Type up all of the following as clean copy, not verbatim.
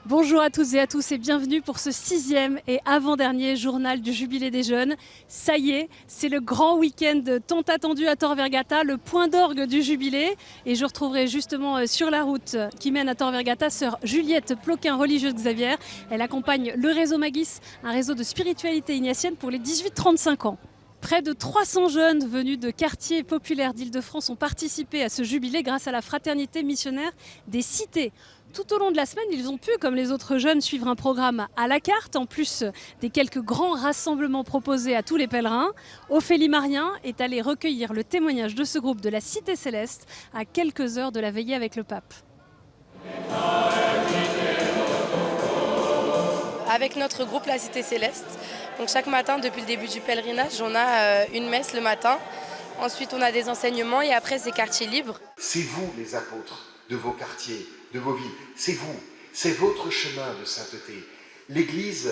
Bonjour à toutes et à tous et bienvenue pour ce 6e et avant-dernier journal du Jubilé des Jeunes. Ça y est, c'est le grand week-end tant attendu à Tor Vergata, le point d'orgue du Jubilé. Et je retrouverai justement sur la route qui mène à Tor Vergata sœur Juliette Ploquin, religieuse Xavier. Elle accompagne le réseau Magis, un réseau de spiritualité ignatienne pour les 18-35 ans. Près de 300 jeunes venus de quartiers populaires d'Île-de-France ont participé à ce jubilé grâce à la fraternité missionnaire des cités. Tout au long de la semaine, ils ont pu, comme les autres jeunes, suivre un programme à la carte, en plus des quelques grands rassemblements proposés à tous les pèlerins. Ophélie Marien est allée recueillir le témoignage de ce groupe de la Cité Céleste à quelques heures de la veillée avec le pape. Avec notre groupe La Cité Céleste, donc chaque matin depuis le début du pèlerinage, on a une messe le matin. Ensuite, on a des enseignements et après, c'est quartier libre. C'est vous les apôtres de vos quartiers, de vos villes. C'est vous, c'est votre chemin de sainteté. L'Église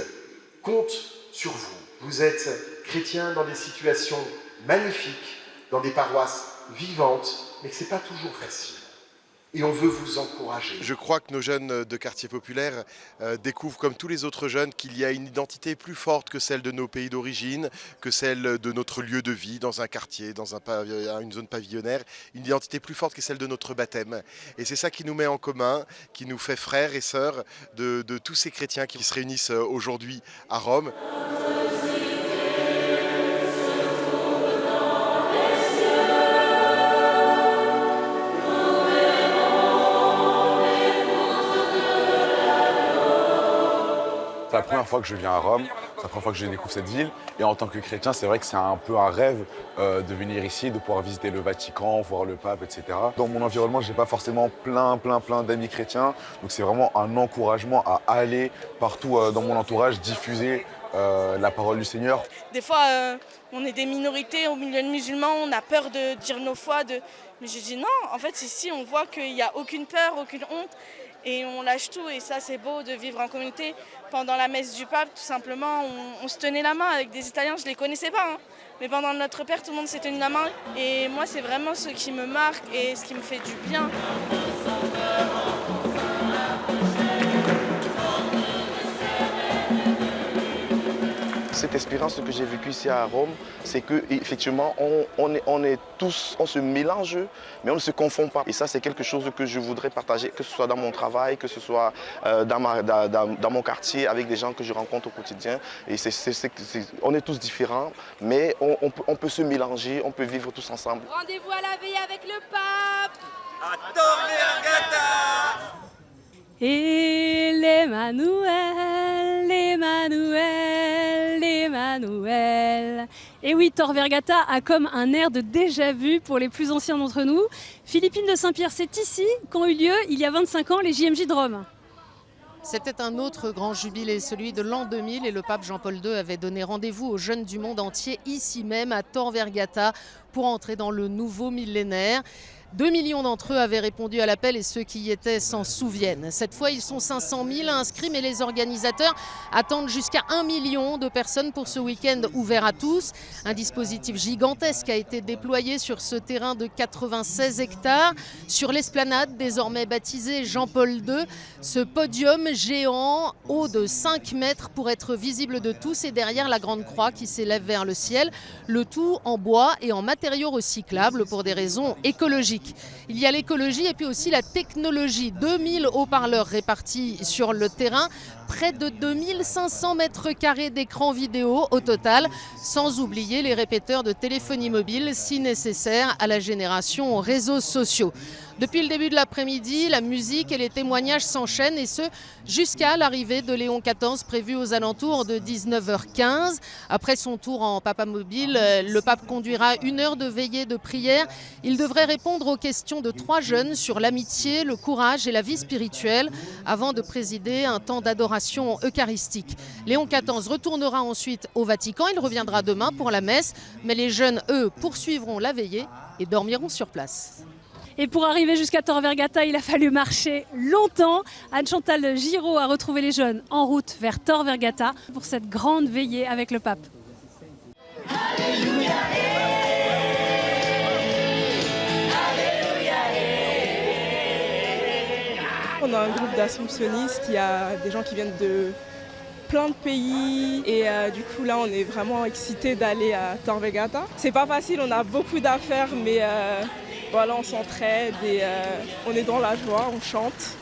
compte sur vous. Vous êtes chrétiens dans des situations magnifiques, dans des paroisses vivantes, mais ce n'est pas toujours facile. Et on veut vous encourager. Je crois que nos jeunes de quartier populaire découvrent, comme tous les autres jeunes, qu'il y a une identité plus forte que celle de nos pays d'origine, que celle de notre lieu de vie, dans un quartier, dans une zone pavillonnaire, une identité plus forte que celle de notre baptême. Et c'est ça qui nous met en commun, qui nous fait frères et sœurs de tous ces chrétiens qui se réunissent aujourd'hui à Rome. C'est la première fois que je viens à Rome, c'est la première fois que je découvre cette ville. Et en tant que chrétien, c'est vrai que c'est un peu un rêve de venir ici, de pouvoir visiter le Vatican, voir le pape, etc. Dans mon environnement, je n'ai pas forcément plein d'amis chrétiens. Donc c'est vraiment un encouragement à aller partout dans mon entourage, diffuser la parole du Seigneur. Des fois, on est des minorités au milieu de musulmans, on a peur de dire nos foi. Mais je dis non, en fait, ici, on voit qu'il n'y a aucune peur, aucune honte. Et on lâche tout et ça c'est beau de vivre en communauté. Pendant la messe du pape, tout simplement, on se tenait la main avec des Italiens, je ne les connaissais pas. Mais pendant notre Père, tout le monde s'est tenu la main. Et moi c'est vraiment ce qui me marque et ce qui me fait du bien. Cette expérience que j'ai vécue ici à Rome, c'est qu'effectivement, on est tous, on se mélange, mais on ne se confond pas. Et ça, c'est quelque chose que je voudrais partager, que ce soit dans mon travail, que ce soit dans mon quartier, avec des gens que je rencontre au quotidien. Et on est tous différents, mais on peut se mélanger, on peut vivre tous ensemble. Rendez-vous à la veillée avec le pape à Tor Vergata. Et l'Emmanuel, l'Emmanuel, l'Emmanuel. Et oui, Tor Vergata a comme un air de déjà-vu pour les plus anciens d'entre nous. Philippine de Saint-Pierre, c'est ici qu'ont eu lieu, il y a 25 ans, les JMJ de Rome. C'était un autre grand jubilé, celui de l'an 2000, et le pape Jean-Paul II avait donné rendez-vous aux jeunes du monde entier, ici même à Tor Vergata, pour entrer dans le nouveau millénaire. 2 millions d'entre eux avaient répondu à l'appel et ceux qui y étaient s'en souviennent. Cette fois, ils sont 500 000 inscrits, mais les organisateurs attendent jusqu'à 1 million de personnes pour ce week-end ouvert à tous. Un dispositif gigantesque a été déployé sur ce terrain de 96 hectares. Sur l'esplanade, désormais baptisée Jean-Paul II, ce podium géant, haut de 5 mètres pour être visible de tous, et derrière la grande croix qui s'élève vers le ciel. Le tout en bois et en matériaux recyclables pour des raisons écologiques. Il y a l'écologie et puis aussi la technologie. 2000 haut-parleurs répartis sur le terrain, près de 2500 mètres carrés d'écran vidéo au total, sans oublier les répéteurs de téléphonie mobile si nécessaire à la génération réseaux sociaux. Depuis le début de l'après-midi, la musique et les témoignages s'enchaînent, et ce jusqu'à l'arrivée de Léon XIV prévue aux alentours de 19h15. Après son tour en papa mobile, le pape conduira 1 heure de veillée de prière. Il devrait répondre aux questions de 3 jeunes sur l'amitié, le courage et la vie spirituelle avant de présider un temps d'adoration eucharistique. Léon XIV retournera ensuite au Vatican. Il reviendra demain pour la messe, mais les jeunes, eux, poursuivront la veillée et dormiront sur place. Et pour arriver jusqu'à Tor Vergata, il a fallu marcher longtemps. Anne-Chantal Giraud a retrouvé les jeunes en route vers Tor Vergata pour cette grande veillée avec le pape. Alléluia. On on a un groupe d'assomptionnistes, il y a des gens qui viennent de plein de pays et du coup là on est vraiment excités d'aller à Tor Vergata. C'est pas facile, on a beaucoup d'affaires mais voilà, on s'entraide et on est dans la joie, on chante.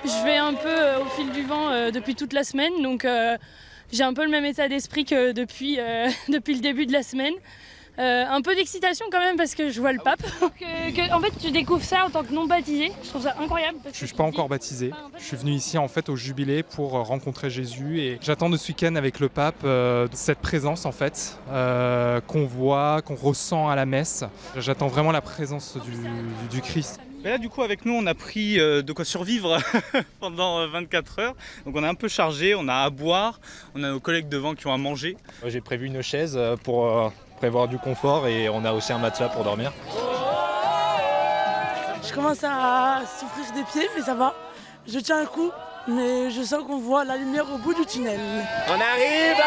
Je vais un peu au fil du vent depuis toute la semaine, donc j'ai un peu le même état d'esprit que depuis le début de la semaine. Un peu d'excitation quand même parce que je vois le pape. En fait, tu découvres ça en tant que non baptisé. Je trouve ça incroyable. Je ne suis pas encore baptisé. Je suis venu ici en fait au Jubilé pour rencontrer Jésus et j'attends de ce week-end avec le pape cette présence en fait qu'on voit, qu'on ressent à la messe. J'attends vraiment la présence du Christ. Mais là du coup avec nous on a pris de quoi survivre pendant 24 heures. Donc on est un peu chargé, on a à boire, on a nos collègues devant qui ont à manger. J'ai prévu une chaise pour prévoir du confort et on a aussi un matelas pour dormir. Je commence à souffrir des pieds mais ça va. Je tiens un coup mais je sens qu'on voit la lumière au bout du tunnel. On arrive.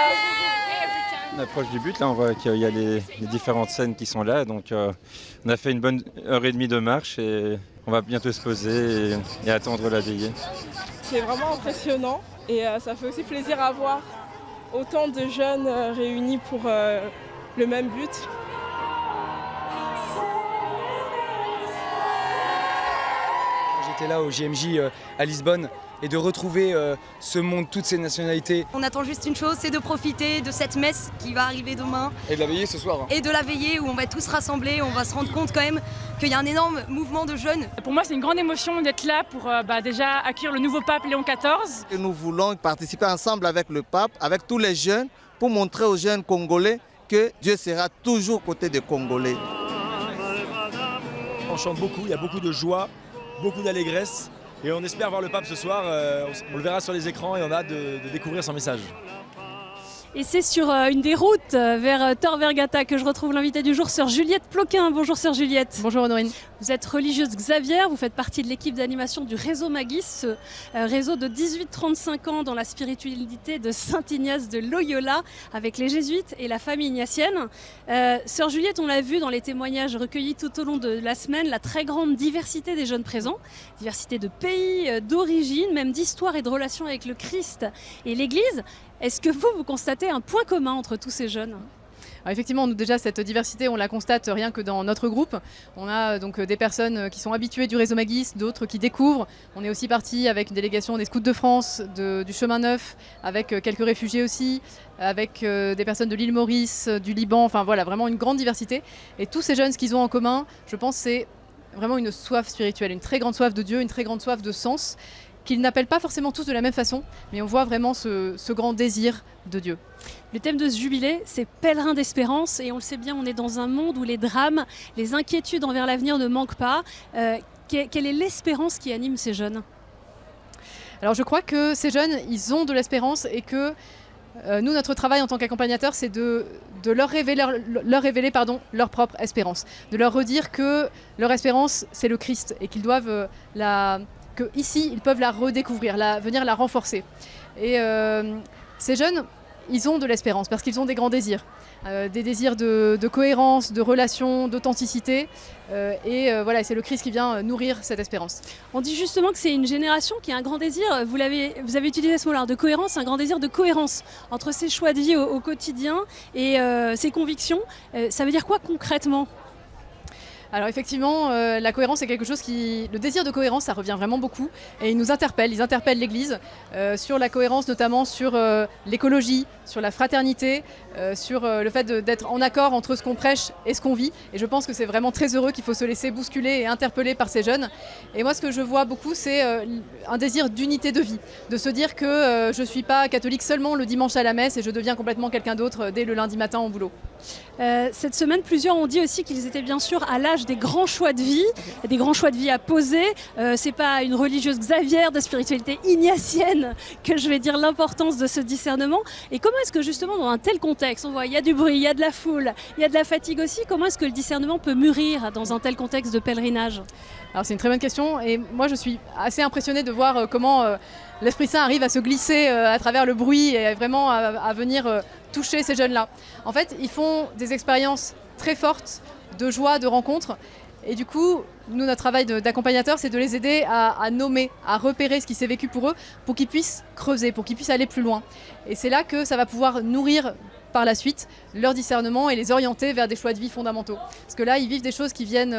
On approche du but, là on voit qu'il y a les différentes scènes qui sont là, donc on a fait une bonne heure et demie de marche et on va bientôt se poser et attendre la veillée. C'est vraiment impressionnant et ça fait aussi plaisir à voir autant de jeunes réunis pour le même but. J'étais là au JMJ à Lisbonne et de retrouver ce monde, toutes ces nationalités. On attend juste une chose, c'est de profiter de cette messe qui va arriver demain. Et de la veillée ce soir. Et de la veillée où on va tous rassembler, on va se rendre compte quand même qu'il y a un énorme mouvement de jeunes. Pour moi, c'est une grande émotion d'être là pour déjà accueillir le nouveau pape Léon XIV. Et nous voulons participer ensemble avec le pape, avec tous les jeunes, pour montrer aux jeunes Congolais que Dieu sera toujours aux côtés des Congolais. On chante beaucoup, il y a beaucoup de joie, beaucoup d'allégresse. Et on espère voir le pape ce soir, on le verra sur les écrans et on a hâte de découvrir son message. Et c'est sur une des routes vers Tor Vergata que je retrouve l'invité du jour, sœur Juliette Ploquin. Bonjour sœur Juliette. Bonjour Honorine. Vous êtes religieuse Xavier, vous faites partie de l'équipe d'animation du réseau Magis, ce réseau de 18-35 ans dans la spiritualité de Saint Ignace de Loyola avec les jésuites et la famille ignatienne. Sœur Juliette, on l'a vu dans les témoignages recueillis tout au long de la semaine, la très grande diversité des jeunes présents, diversité de pays, d'origine, même d'histoire et de relations avec le Christ et l'Église. Est-ce que vous constatez un point commun entre tous ces jeunes ? Alors effectivement, nous déjà cette diversité, on la constate rien que dans notre groupe. On a donc des personnes qui sont habituées du réseau Magis, d'autres qui découvrent. On est aussi parti avec une délégation des Scouts de France, du Chemin Neuf, avec quelques réfugiés aussi, avec des personnes de l'île Maurice, du Liban, enfin voilà, vraiment une grande diversité. Et tous ces jeunes, ce qu'ils ont en commun, je pense, c'est vraiment une soif spirituelle, une très grande soif de Dieu, une très grande soif de sens, qu'ils n'appellent pas forcément tous de la même façon, mais on voit vraiment ce grand désir de Dieu. Le thème de ce jubilé, c'est pèlerin d'espérance, et on le sait bien, on est dans un monde où les drames, les inquiétudes envers l'avenir ne manquent pas. Quelle est l'espérance qui anime ces jeunes ? Alors je crois que ces jeunes, ils ont de l'espérance et que nous, notre travail en tant qu'accompagnateurs, c'est de leur révéler leur propre espérance, de leur redire que leur espérance, c'est le Christ et qu'ils doivent qu'ici, ils peuvent la redécouvrir, venir la renforcer. Et ces jeunes, ils ont de l'espérance parce qu'ils ont des grands désirs. Des désirs de cohérence, de relation, d'authenticité. Voilà, c'est le Christ qui vient nourrir cette espérance. On dit justement que c'est une génération qui a un grand désir, vous avez utilisé ce mot-là, de cohérence, un grand désir de cohérence entre ses choix de vie au quotidien et ses convictions. Ça veut dire quoi concrètement ? Alors effectivement, la cohérence c'est quelque chose le désir de cohérence, ça revient vraiment beaucoup et ils interpellent l'Église sur la cohérence, notamment sur l'écologie, sur la fraternité, sur le fait d'être en accord entre ce qu'on prêche et ce qu'on vit. Et je pense que c'est vraiment très heureux qu'il faut se laisser bousculer et interpeller par ces jeunes. Et moi, ce que je vois beaucoup, c'est un désir d'unité de vie, de se dire que je ne suis pas catholique seulement le dimanche à la messe et je deviens complètement quelqu'un d'autre dès le lundi matin au boulot. Cette semaine, plusieurs ont dit aussi qu'ils étaient bien sûr à l'âge des grands choix de vie, des grands choix de vie à poser. C'est pas une religieuse Xavier de spiritualité ignatienne que je vais dire l'importance de ce discernement. Et comment est-ce que justement dans un tel contexte, on voit il y a du bruit, il y a de la foule, il y a de la fatigue aussi, comment est-ce que le discernement peut mûrir dans un tel contexte de pèlerinage ? Alors c'est une très bonne question et moi je suis assez impressionnée de voir comment l'Esprit Saint arrive à se glisser à travers le bruit et vraiment à venir toucher ces jeunes-là. En fait, ils font des expériences très fortes de joie, de rencontres et du coup, Nous, notre travail d'accompagnateur, c'est de les aider à nommer, à repérer ce qui s'est vécu pour eux, pour qu'ils puissent creuser, pour qu'ils puissent aller plus loin. Et c'est là que ça va pouvoir nourrir par la suite leur discernement et les orienter vers des choix de vie fondamentaux. Parce que là, ils vivent des choses qui viennent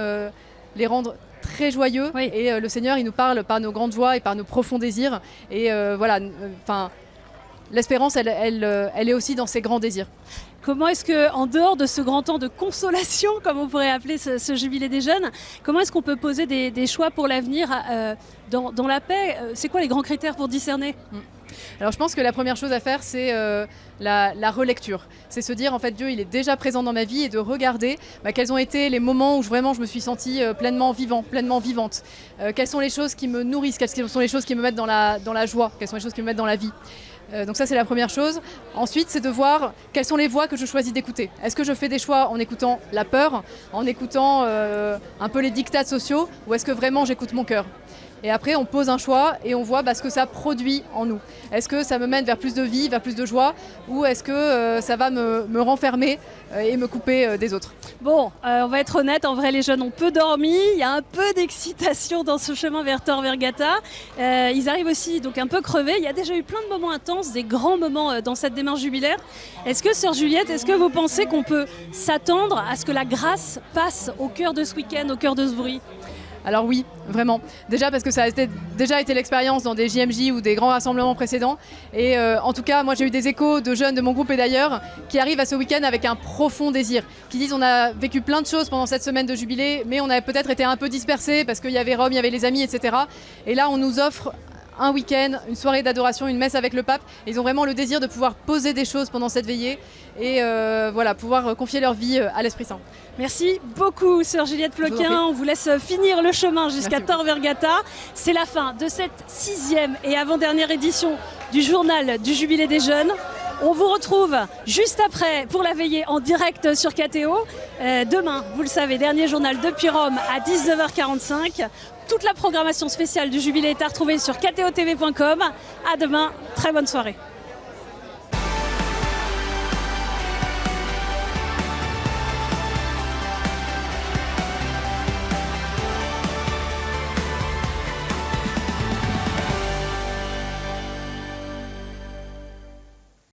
les rendre très joyeux. Oui. Et le Seigneur, il nous parle par nos grandes joies et par nos profonds désirs. Et voilà, l'espérance, elle est aussi dans ces grands désirs. Comment est-ce que, en dehors de ce grand temps de consolation, comme on pourrait appeler ce jubilé des jeunes, comment est-ce qu'on peut poser des choix pour l'avenir dans la paix? C'est quoi les grands critères pour discerner? Alors je pense que la première chose à faire, c'est la relecture. C'est se dire, en fait, Dieu, il est déjà présent dans ma vie et de regarder quels ont été les moments où vraiment je me suis sentie pleinement vivant, pleinement vivante. Quelles sont les choses qui me nourrissent, quelles sont les choses qui me mettent dans la joie, quelles sont les choses qui me mettent dans la vie. Donc ça, c'est la première chose. Ensuite, c'est de voir quelles sont les voix que je choisis d'écouter. Est-ce que je fais des choix en écoutant la peur, en écoutant un peu les dictats sociaux, ou est-ce que vraiment j'écoute mon cœur? Et après, on pose un choix et on voit ce que ça produit en nous. Est-ce que ça me mène vers plus de vie, vers plus de joie, ou est-ce que ça va me renfermer et me couper des autres? Bon, on va être honnête, en vrai, les jeunes ont peu dormi. Il y a un peu d'excitation dans ce chemin vers Tor Vergata. Ils arrivent aussi donc un peu crevés. Il y a déjà eu plein de moments intenses, des grands moments dans cette démarche jubilaire. Est-ce que, sœur Juliette, est-ce que vous pensez qu'on peut s'attendre à ce que la grâce passe au cœur de ce week-end, au cœur de ce bruit? Alors oui, vraiment. Déjà parce que ça a déjà été l'expérience dans des JMJ ou des grands rassemblements précédents. Et en tout cas, moi j'ai eu des échos de jeunes de mon groupe et d'ailleurs qui arrivent à ce week-end avec un profond désir. Qui disent on a vécu plein de choses pendant cette semaine de jubilé, mais on avait peut-être été un peu dispersés parce qu'il y avait Rome, il y avait les amis, etc. Et là on nous offre un week-end, une soirée d'adoration, une messe avec le pape. Ils ont vraiment le désir de pouvoir poser des choses pendant cette veillée et pouvoir confier leur vie à l'Esprit Saint. Merci beaucoup, sœur Juliette Ploquin. On vous laisse finir le chemin jusqu'à Tor Vergata. C'est la fin de cette 6e et avant-dernière édition du journal du Jubilé des Jeunes. On vous retrouve juste après pour la veillée en direct sur KTO. Demain, vous le savez, dernier journal depuis Rome à 19h45. Toute la programmation spéciale du Jubilé est à retrouver sur ktotv.com. À demain, très bonne soirée.